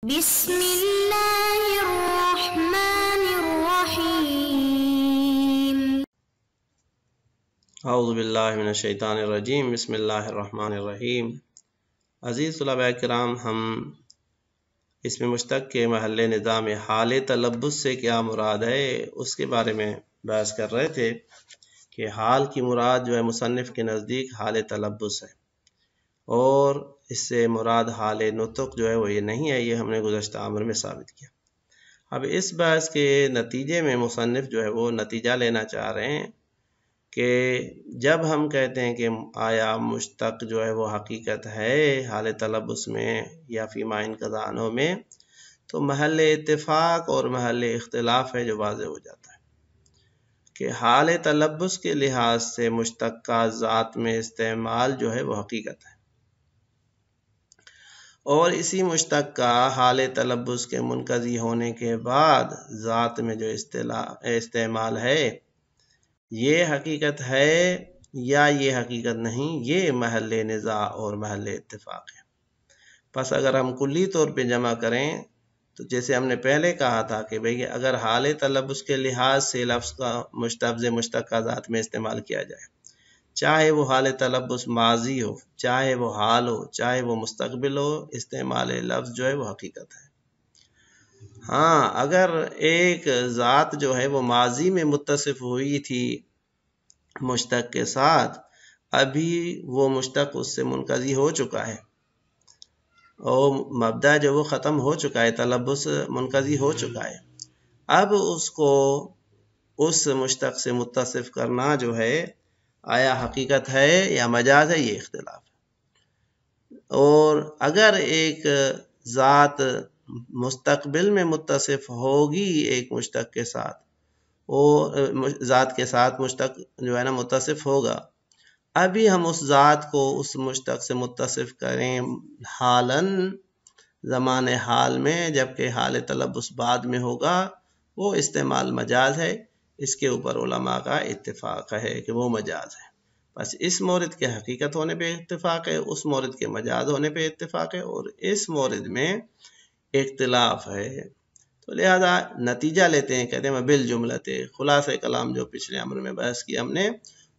بسم اللہ الرحمن الرحیم۔ اعوذ باللہ من الشیطان الرجیم، بسم اللہ الرحمن الرحیم۔ عزیز طلباء کرام، ہم اسم مشتق کے محل نظام حال تلبس سے کیا مراد ہے اس کے بارے میں بحث کر رہے تھے کہ حال کی مراد جو ہے مصنف کے نزدیک حال تلبس ہے، اور اس سے مراد حال نطق جو ہے وہ یہ نہیں ہے۔ یہ ہم نے گزشتہ امر میں ثابت کیا۔ اب اس بحث کے نتیجے میں مصنف جو ہے وہ نتیجہ لینا چاہ رہے ہیں کہ جب ہم کہتے ہیں کہ آیا مشتق جو ہے وہ حقیقت ہے حال تلبس میں یا فی ما انقضا عنہ میں، تو محل اتفاق اور محل اختلاف ہے جو واضح ہو جاتا ہے کہ حال تلبس کے لحاظ سے مشتق کا ذات میں استعمال جو ہے وہ حقیقت ہے، اور اسی مشتق کا حال تلبس کے منقضی ہونے کے بعد ذات میں جو استعمال ہے یہ حقیقت ہے یا یہ حقیقت نہیں، یہ محل نزاع اور محل اتفاق ہے۔ پس اگر ہم کلی طور پہ جمع کریں تو جیسے ہم نے پہلے کہا تھا کہ بھئی اگر حال تلبس کے لحاظ سے لفظ کا مشتق کا ذات میں استعمال کیا جائے، چاہے وہ حال تلبس ماضی ہو، چاہے وہ حال ہو، چاہے وہ مستقبل ہو، استعمال لفظ جو ہے وہ حقیقت ہے۔ ہاں، اگر ایک ذات جو ہے وہ ماضی میں متصف ہوئی تھی مشتق کے ساتھ، ابھی وہ مشتق اس سے منقضی ہو چکا ہے اور مبدا جو وہ ختم ہو چکا ہے، تلبس منقضی ہو چکا ہے، اب اس کو اس مشتق سے متصف کرنا جو ہے آیا حقیقت ہے یا مجاز ہے، یہ اختلاف ہے۔ اور اگر ایک ذات مستقبل میں متصف ہوگی ایک مشتق کے ساتھ، اور ذات کے ساتھ مشتق جو ہے نا متصف ہوگا، ابھی ہم اس ذات کو اس مشتق سے متصف کریں حالاً زمان حال میں، جبکہ حال تلبس بعد میں ہوگا، وہ استعمال مجاز ہے۔ اس کے اوپر علماء کا اتفاق ہے کہ وہ مجاز ہے۔ بس اس مورد کے حقیقت ہونے پہ اتفاق ہے، اس مورد کے مجاز ہونے پہ اتفاق ہے، اور اس مورد میں اختلاف ہے۔ تو لہذا نتیجہ لیتے ہیں، کہتے ہیں بالجملہ خلاصہ کلام جو پچھلے امر میں بحث کیا ہم نے،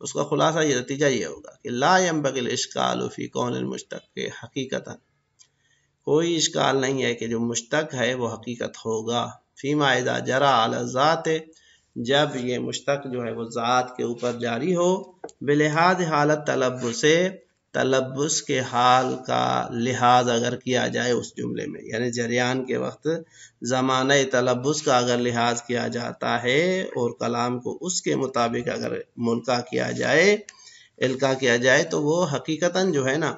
اس کا خلاصہ یہ نتیجہ یہ ہوگا کہ لا ينبغي الاشکال فی کون المشتق کے حقیقتاً، کوئی اشکال نہیں ہے کہ جو مشتق ہے وہ حقیقت ہوگا فیما اذا جرى علی الذات، جب یہ مشتق جو ہے وہ ذات کے اوپر جاری ہو، بلحاظ حالت تلبس سے، تلبس کے حال کا لحاظ اگر کیا جائے اس جملے میں، یعنی جریان کے وقت زمانہ تلبس کا اگر لحاظ کیا جاتا ہے اور کلام کو اس کے مطابق اگر منقع کیا جائے، القاء کیا جائے، تو وہ حقیقتاً جو ہے نا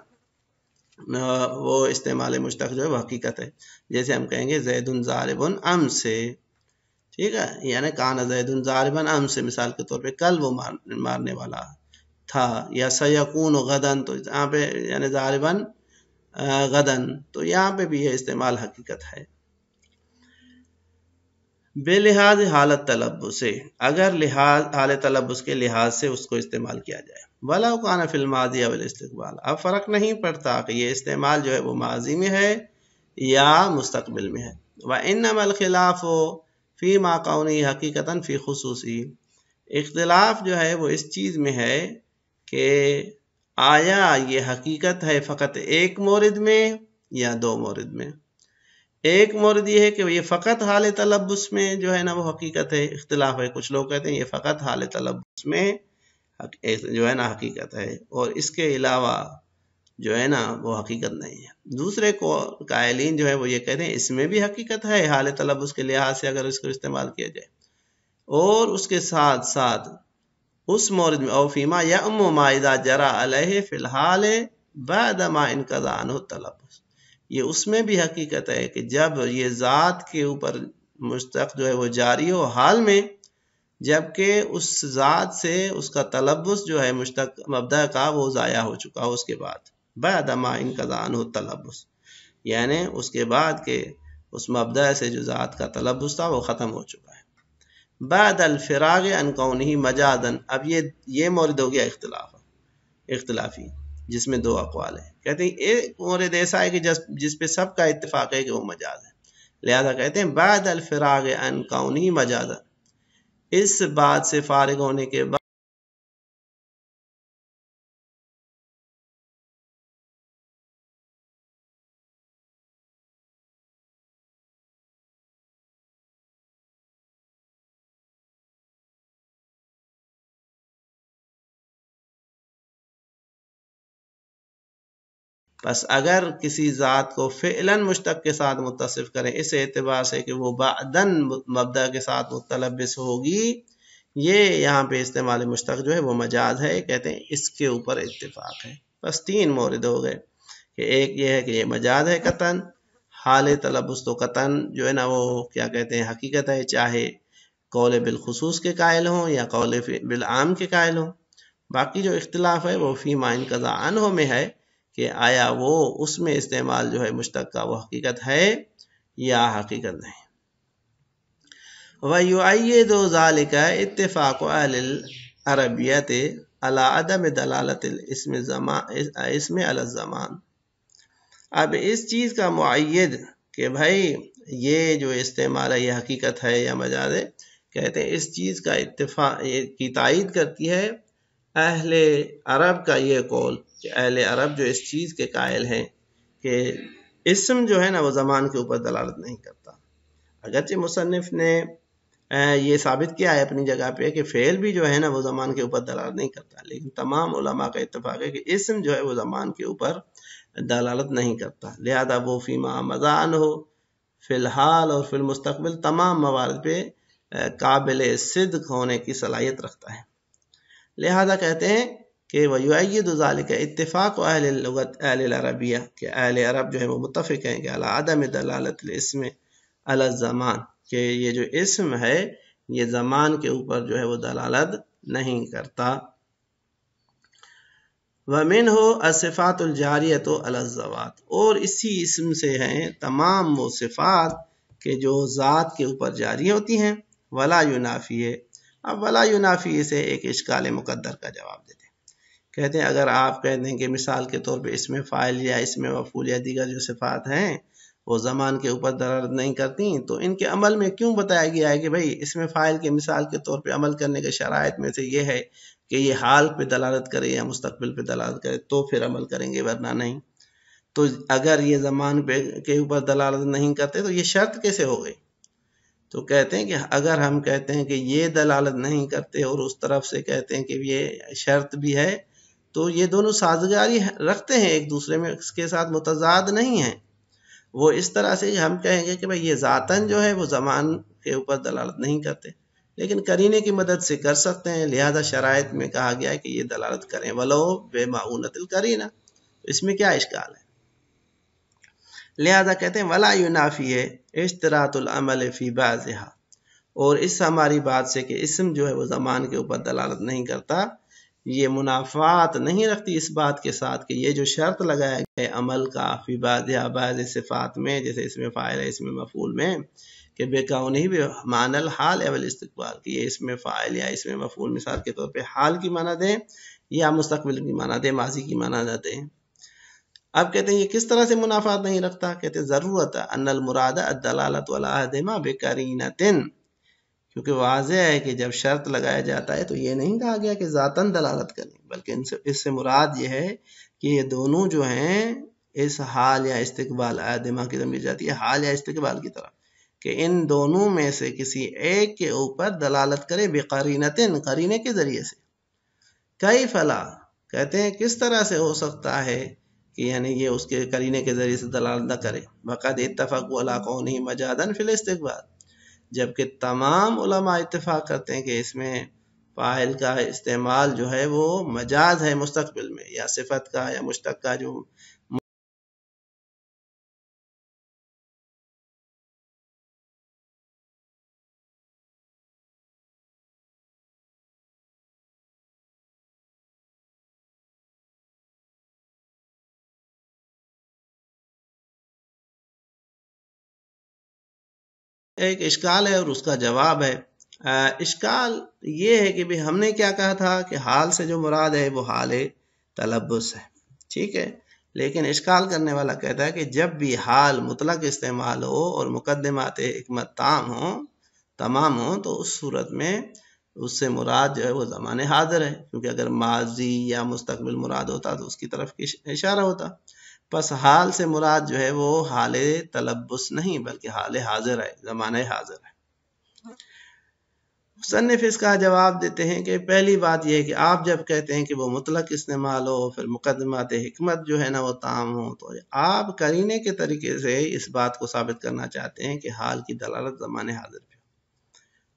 وہ استعمال مشتق جو ہے وہ حقیقت ہے۔ جیسے ہم کہیں گے زید ضارب ام سے، ٹھیک ہے، یعنی کان زید ضاربا ام سے، مثال کے طور پہ کل وہ مارنے والا تھا، یا سیکون غدن، تو یہاں پہ یعنی ضاربا غدن، تو یہاں پہ بھی یہ استعمال حقیقت ہے بے لحاظ حالت تلبس سے، اگر حالت تلبس کے لحاظ سے اس کو استعمال کیا جائے۔ وَلَوْ كَانَ فِي الْمَاضِي أَوِ الْاِسْتِقْبَالِ، اب فرق نہیں پڑتا کہ یہ استعمال جو ہے وہ ماضی میں ہے یا مستقبل میں ہے۔ وَإِنَّمَا الْخِلَافُ فِي مَا كَوْنِهِ حَقِيقَةً فِي خُصُوصِهِ، اختلاف جو ہے وہ اس چیز میں ہے کہ آیا یہ حقیقت ہے فقط ایک مورد میں یا دو مورد میں۔ ایک مورد یہ ہے کہ یہ فقط حال تلبس میں جو ہے نا وہ حقیقت ہے، اختلاف ہے، کچھ لوگ کہتے ہیں یہ فقط حال تلبس میں جو ہے نا حقیقت ہے، اور اس کے علاوہ جو ہے نا وہ حقیقت نہیں ہے۔ دوسرے قائلین جو ہے وہ یہ کہتے ہیں اس میں بھی حقیقت ہے حال تلبس کے لحاظ سے اگر اس کو استعمال کیا جائے، اور اس کے ساتھ ساتھ اس مورد میں او فیما یعم ما اذا جرى علیہ فی الحال بعد ما انقضا عنہ التلبس، یہ اس میں بھی حقیقت ہے کہ جب یہ ذات کے اوپر مشتق جو ہے وہ جاری ہو حال میں، جبکہ اس ذات سے اس کا تلبس جو ہے مشتق مبدا کا وہ ضائع ہو چکا ہو، اس کے بعد بعد ما انقضا عنہ التلبس، یعنی اس کے بعد کہ اس مبدا سے جو ذات کا تلبس تھا وہ ختم ہو چکا ہے۔ بعد الفراغ عن کونہ مجازا، اب یہ مورد ہو گیا اختلافی، جس میں دو اقوال ہیں. کہتے ہیں ایک مورد ایسا ہے کہ جس پہ سب کا اتفاق ہے کہ وہ مجاز ہے، لہذا کہتے ہیں بعد الفراغ عن کونی مجازا، اس بات سے فارغ ہونے کے بعد بس اگر کسی ذات کو فعلاً مشتق کے ساتھ متصف کریں اس اعتبار سے کہ وہ بعداً مبدأ کے ساتھ متلبس ہوگی، یہ یہاں پہ استعمال مشتق جو ہے وہ مجاز ہے. کہتے ہیں اس کے اوپر اتفاق ہے. بس تین مورد ہو گئے کہ ایک یہ ہے کہ یہ مجاز ہے قطعاً، حال تلبس تو قطعاً جو ہے نا وہ کیا کہتے ہیں حقیقت ہے، چاہے قول بالخصوص کے قائل ہوں یا قول بالعام کے قائل ہوں. باقی جو اختلاف ہے وہ فی ما انقضا عنہ میں ہے کہ آیا وہ اس میں استعمال جو ہے مشتق کا وہ حقیقت ہے یا حقیقت نہیں. وَيُؤَيِّدُ ذَلِكَ اتفاق اہل العربیت علی عدم دلالت الاسم علی الزمان. اب اس چیز کا معید کہ بھائی یہ جو استعمال ہے یہ حقیقت ہے یا مجاز ہے، کہتے ہیں اس چیز کا اتفاق کی تائید کرتی ہے اہل عرب کا یہ قول کہ اہل عرب جو اس چیز کے قائل ہیں کہ اسم جو ہے نا وہ زمان کے اوپر دلالت نہیں کرتا. اگرچہ مصنف نے یہ ثابت کیا ہے اپنی جگہ پہ کہ فعل بھی جو ہے نا وہ زمان کے اوپر دلالت نہیں کرتا، لیکن تمام علماء کا اتفاق ہے کہ اسم جو ہے وہ زمان کے اوپر دلالت نہیں کرتا، لہذا وہ فیما مضان ہو فی الحال اور فی المستقبل تمام موارد پہ قابل صدق ہونے کی صلاحیت رکھتا ہے. لہذا کہتے ہیں کہ وَيُؤَيِّدُ ذَلِكَ اتفاق اہل اللغت اہل العربیہ کہ اہل عرب جو ہے وہ متفق ہیں کہ علی عدم دلالت الاسم علی الزمان، کہ یہ جو اسم ہے یہ زمان کے اوپر جو ہے وہ دلالت نہیں کرتا. وَمِنْهُ الصِّفَاتُ الْجَارِيَةُ عَلَى الذَّوَاتِ، اور اسی اسم سے ہیں تمام وہ صفات کہ جو ذات کے اوپر جاری ہوتی ہیں. وَلَا يُنَافِيَ، اب وَلَا يُنَافِيَ سے ایک اشکال مقدر کا جواب دیتے ہیں. کہتے ہیں اگر آپ کہتے ہیں کہ مثال کے طور پہ اسم فاعل یا اسم مفعول یا دیگر جو صفات ہیں وہ زمان کے اوپر دلالت نہیں کرتی، تو ان کے عمل میں کیوں بتایا گیا ہے کہ بھئی اسم فاعل کے مثال کے طور پہ عمل کرنے کے شرائط میں سے یہ ہے کہ یہ حال پہ دلالت کرے یا مستقبل پہ دلالت کرے تو پھر عمل کریں گے ورنہ نہیں. تو اگر یہ زمان پہ کے اوپر دلالت نہیں کرتے تو یہ شرط کیسے ہو گئی؟ تو کہتے ہیں کہ اگر ہم کہتے ہیں کہ یہ دلالت نہیں کرتے اور اس طرف سے کہتے ہیں کہ یہ شرط بھی ہے تو یہ دونوں سازگاری رکھتے ہیں ایک دوسرے میں، اس کے ساتھ متضاد نہیں ہیں. وہ اس طرح سے ہم کہیں گے کہ بھئی یہ ذاتاً جو ہے وہ زمان کے اوپر دلالت نہیں کرتے لیکن قرینے کی مدد سے کر سکتے ہیں، لہذا شرائط میں کہا گیا ہے کہ یہ دلالت کریں ولو بمعونۃ القرینہ. اس میں کیا اشکال ہے؟ لہذا کہتے ہیں ولا ینافی اشتراط العمل فی بعضها، اور اس ہماری بات سے کہ اسم جو ہے وہ زمان کے اوپر دلالت نہیں کرتا یہ منافات نہیں رکھتی اس بات کے ساتھ کہ یہ جو شرط لگایا گیا ہے عمل کا فی بعضها بعض صفات میں جیسے اسم فاعل ہے اسم مفعول میں کہ بے کونہی بھی معنی الحال اول استقبال کہ یہ اسم فاعل یا اسم مفعول مثال کے طور پہ حال کی معنی دیں یا مستقبل کی معنی دیں، ماضی کی معنی نہ دیں. اب کہتے ہیں یہ کس طرح سے منافات نہیں رکھتا؟ کہتے ہیں ضرورت ان المراد الدلالۃ علی احدہما بقرینۃ، کیونکہ واضح ہے کہ جب شرط لگایا جاتا ہے تو یہ نہیں کہا گیا کہ ذاتاً دلالت کریں، بلکہ اس سے مراد یہ ہے کہ یہ دونوں جو ہیں اس حال یا استقبال احدہما کی ضمیر جاتی ہے حال یا استقبال کی طرف کہ ان دونوں میں سے کسی ایک کے اوپر دلالت کرے بقرینۃ، قرینے کے ذریعے سے. کئی فلا، کہتے ہیں کس طرح سے ہو سکتا ہے کہ یعنی یہ اس کے قرینے کے ذریعے سے دلالت نہ کرے. وقد اتفقوا علی کونہ مجازا فی الاستقبال، جبکہ تمام علماء اتفاق کرتے ہیں کہ اس میں فاعل کا استعمال جو ہے وہ مجاز ہے مستقبل میں، یا صفت کا یا مشتق کا جو ایک اشکال ہے اور اس کا جواب ہے. اشکال یہ ہے کہ بھی ہم نے کیا کہا تھا کہ حال سے جو مراد ہے وہ حال تلبس ہے. ٹھیک ہے، لیکن اشکال کرنے والا کہتا ہے کہ جب بھی حال مطلق استعمال ہو اور مقدمات حکمت تمام ہوں تو اس صورت میں اس سے مراد جو ہے وہ زمان حاضر ہے، کیونکہ اگر ماضی یا مستقبل مراد ہوتا تو اس کی طرف اشارہ ہوتا. پس حال سے مراد جو ہے وہ حال تلبس نہیں بلکہ حال حاضر ہے، زمان حاضر ہے. مصنف اس کا جواب دیتے ہیں کہ پہلی بات یہ ہے کہ آپ جب کہتے ہیں کہ وہ مطلق استعمال ہو پھر مقدمات حکمت جو ہے نا وہ تام ہو، تو آپ قرینے کے طریقے سے اس بات کو ثابت کرنا چاہتے ہیں کہ حال کی دلالت زمان حاضر پہ.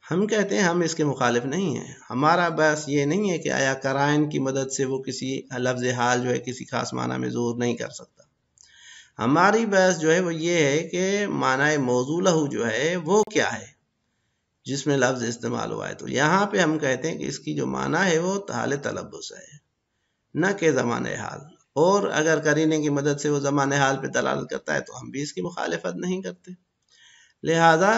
ہم کہتے ہیں ہم اس کے مخالف نہیں ہیں. ہمارا بحث یہ نہیں ہے کہ آیا قرائن کی مدد سے وہ کسی لفظ حال جو ہے کسی خاص معنی میں ظہور نہیں کر سکتا. ہماری بحث جو ہے وہ یہ ہے کہ معنی موضوع لہو جو ہے وہ کیا ہے جس میں لفظ استعمال ہوا ہے. تو یہاں پہ ہم کہتے ہیں کہ اس کی جو معنی ہے وہ حال تلبس ہے، نہ کہ زمان حال. اور اگر قرینے کی مدد سے وہ زمان حال پہ دلالت کرتا ہے تو ہم بھی اس کی مخالفت نہیں کرتے. لہذا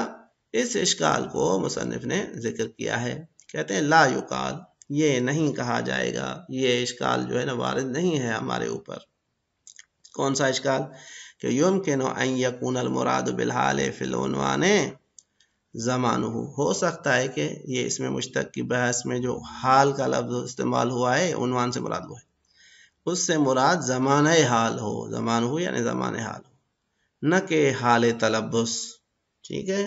اس اشکال کو مصنف نے ذکر کیا ہے. کہتے ہیں لا یقال، یہ نہیں کہا جائے گا، یہ اشکال جو ہے نا وارد نہیں ہے ہمارے اوپر. کون سا اشکال؟ کہ یمکن ان یکون المراد بالحال فی العنوان زمانہ، ہو سکتا ہے کہ یہ اس میں مشتق کی بحث میں جو حال کا لفظ استعمال ہوا ہے عنوان سے مراد ہوا ہے، اس سے مراد زمان حال ہو، زمان ہو یعنی زمان حال ہو، نہ کہ حال تلبس. ٹھیک ہے،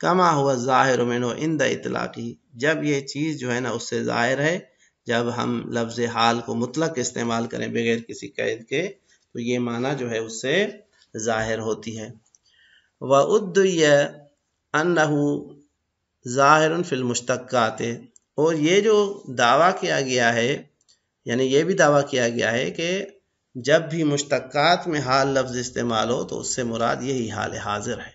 کما ہوا ظاہر منہ عند اطلاقی، جب یہ چیز جو ہے نا اس سے ظاہر ہے جب ہم لفظ حال کو مطلق استعمال کریں بغیر کسی قید کے تو یہ معنی جو ہے اس سے ظاہر ہوتی ہے. وَأُدِّيَ أَنَّهُ ظَاهِرٌ فِي الْمُشْتَقَّاتِ، اور یہ جو دعویٰ کیا گیا ہے، یعنی یہ بھی دعویٰ کیا گیا ہے کہ جب بھی مشتقات میں حال لفظ استعمال ہو تو اس سے مراد یہی حال حاضر ہے.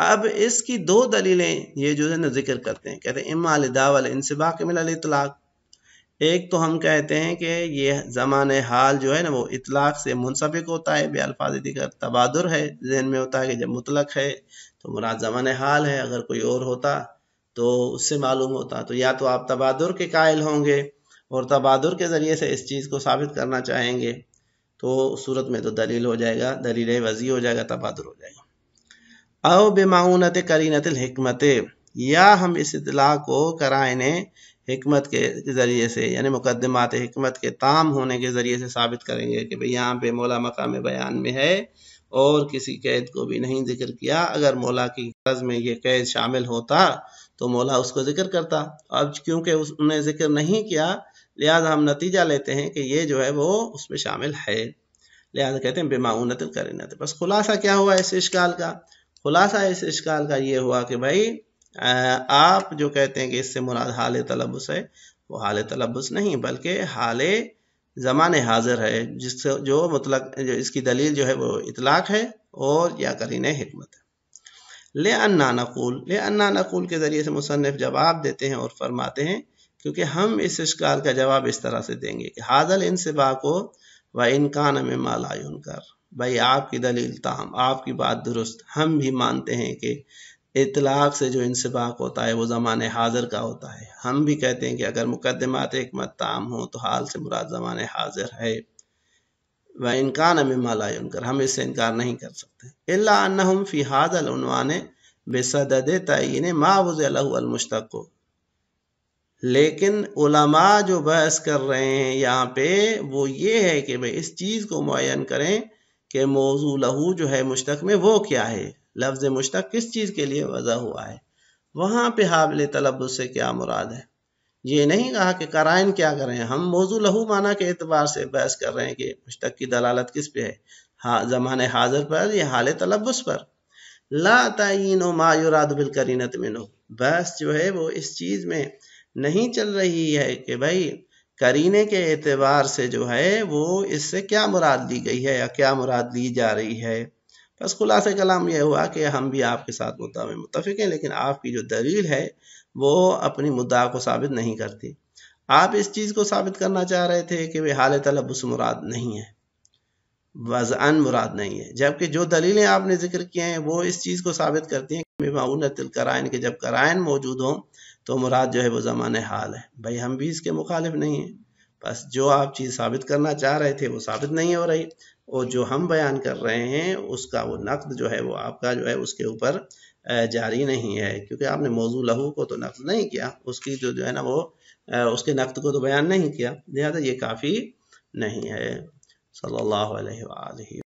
اب اس کی دو دلیلیں یہ جو ہے نا ذکر کرتے ہیں. کہتے ہیں اما لدعوی الانسباق من الاطلاق، ایک تو ہم کہتے ہیں کہ یہ زمان حال جو ہے نا وہ اطلاق سے منسبق ہوتا ہے، بے الفاظ دیگر تبادر ہے، ذہن میں ہوتا ہے کہ جب مطلق ہے تو مراد زمان حال ہے، اگر کوئی اور ہوتا تو اس سے معلوم ہوتا. تو یا تو آپ تبادر کے قائل ہوں گے اور تبادر کے ذریعے سے اس چیز کو ثابت کرنا چاہیں گے، تو صورت میں تو دلیل ہو جائے گا، دلیل وضعی ہو جائے گا، تبادر ہو جائے گا. او بمعونت قرینت الحکمت، یا ہم اس اطلاع کو قرائن حکمت کے ذریعے سے یعنی مقدمات حکمت کے تام ہونے کے ذریعے سے ثابت کریں گے کہ بھئی یہاں پہ مولا مقام بیان میں ہے اور کسی قید کو بھی نہیں ذکر کیا. اگر مولا کی غرض میں یہ قید شامل ہوتا تو مولا اس کو ذکر کرتا. اب کیونکہ اس نے ذکر نہیں کیا لہذا ہم نتیجہ لیتے ہیں کہ یہ جو ہے وہ اس میں شامل ہے، لہذا کہتے ہیں بمعونت القرینت. بس خلاصہ کیا ہوا اس اشکال کا؟ خلاصہ اس اشکال کا یہ ہوا کہ بھائی آپ جو کہتے ہیں کہ اس سے مراد حال تلبس ہے، وہ حال تلبس نہیں بلکہ حال زمان حاضر ہے، جس سے جو مطلق جو اس کی دلیل جو ہے وہ اطلاق ہے اور یا قرینہ حکمت ہے. لأننا نقول کے ذریعے سے مصنف جواب دیتے ہیں اور فرماتے ہیں کیونکہ ہم اس اشکال کا جواب اس طرح سے دیں گے کہ حاضر انسباق کو وَإِنْ كَانَ مِمَّا لَا يُنْكَرُ، بھائی آپ کی دلیل تام، آپ کی بات درست، ہم بھی مانتے ہیں کہ اطلاق سے جو انسباق ہوتا ہے وہ زمان حاضر کا ہوتا ہے. ہم بھی کہتے ہیں کہ اگر مقدمات حکمت تام ہوں تو حال سے مراد زمان حاضر ہے. وَإِنْ كَانَ مِمَّا لَا يُنْكَرُ، ہم اس سے انکار نہیں کر سکتے. إِلَّا أَنَّهُمْ فِي هَذَا الْعُنْوَانِ بِصَدَدِ تَعْيِينِ مَا وُضِعَ لَهُ الْمُشْتَقُّ، لیکن علماء جو بحث کر رہے ہیں یہاں پہ وہ یہ ہے کہ بھئی اس چیز کو معین کریں کہ موضوع لہو جو ہے مشتق میں وہ کیا ہے، لفظ مشتق کس چیز کے لیے وضع ہوا ہے، وہاں پہ حابل تلبس سے کیا مراد ہے. یہ نہیں کہا کہ قرائن کیا کریں، ہم موضوع لہو معنی کے اعتبار سے بحث کر رہے ہیں کہ مشتق کی دلالت کس پہ ہے، زمان حاضر پر یا حال تلبس پر. لا تعین ما یراد بالقرینۃ منہ، بحث جو ہے وہ اس چیز میں نہیں چل رہی ہے کہ بھائی قرینے کے اعتبار سے جو ہے وہ اس سے کیا مراد لی گئی ہے یا کیا مراد لی جا رہی ہے. بس خلاصہ کلام یہ ہوا کہ ہم بھی آپ کے ساتھ متفق ہیں، لیکن آپ کی جو دلیل ہے وہ اپنی مدعا کو ثابت نہیں کرتی. آپ اس چیز کو ثابت کرنا چاہ رہے تھے کہ وہ حال تلبس مراد نہیں ہے، وضعاً مراد نہیں ہے، جبکہ جو دلیلیں آپ نے ذکر کی ہیں وہ اس چیز کو ثابت کرتی ہیں کہ بمعونت القرائن کہ جب قرائن موجود ہوں تو مراد جو ہے وہ زمان حال ہے. بھائی ہم بھی اس کے مخالف نہیں ہیں، بس جو آپ چیز ثابت کرنا چاہ رہے تھے وہ ثابت نہیں ہو رہی، اور جو ہم بیان کر رہے ہیں اس کا وہ نقد جو ہے وہ آپ کا جو ہے اس کے اوپر جاری نہیں ہے، کیونکہ آپ نے موضوع لہو کو تو نقد نہیں کیا، اس کی جو ہے نا وہ اس کے نقد کو تو بیان نہیں کیا، لہذا یہ کافی نہیں ہے۔ صلی اللہ علیہ وآلہ